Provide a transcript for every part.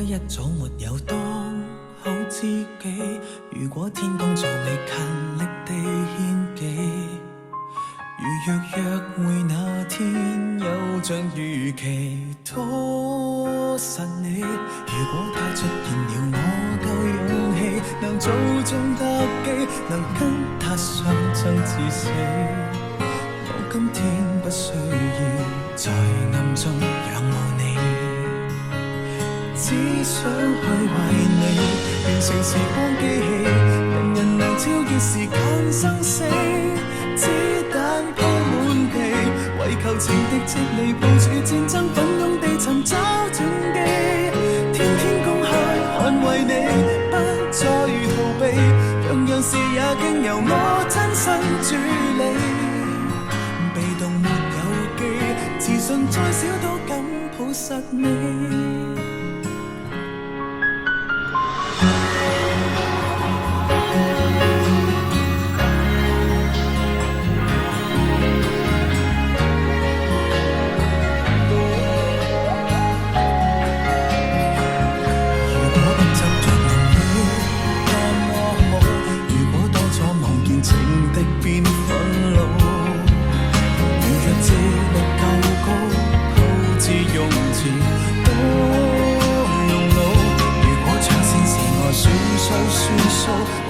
一早沒有當好知己，如果天公造你勤力地獻技，如若約會那天有像預期拖實你，如果他出現了我夠勇氣，能做盡特技，能跟他相爭至死，我今天不需要在暗中仰慕你，只想去為你完成時光機器，人人能超越時間生死，子彈鋪滿地，為求情敵撤離，部署戰爭，奮勇地尋找轉機，天天公開捍衛你，不再逃避，樣樣事也經由我親身處理，被動沒有記，自信再少都敢抱實你。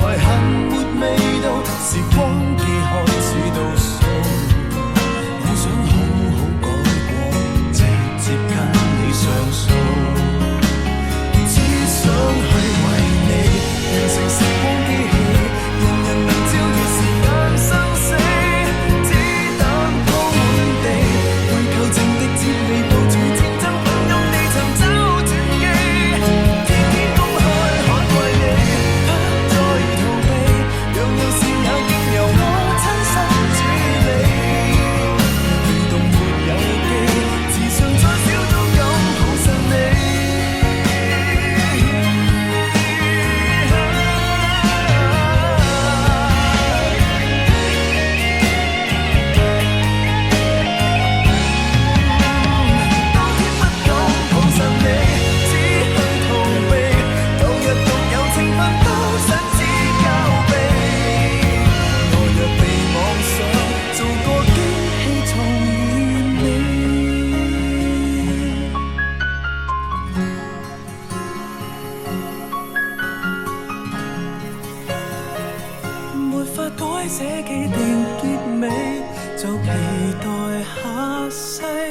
遺憾沒味道，時光機開始倒數，我想好好改過，直接跟你上訴，只想去為你完成時光機器，人人能超越時間生死，子彈鋪滿地，為求情敵撤離，部署戰爭，奮勇地尋找轉機，天天公開捍衛你，樣樣事也經由我親身處理，被動沒有記，自信再少都敢抱實你。當天不敢抱實你，只去逃避，當日獨有情分都想只交臂。做個驚喜重現你，沒法改寫既定結尾，就期待下世。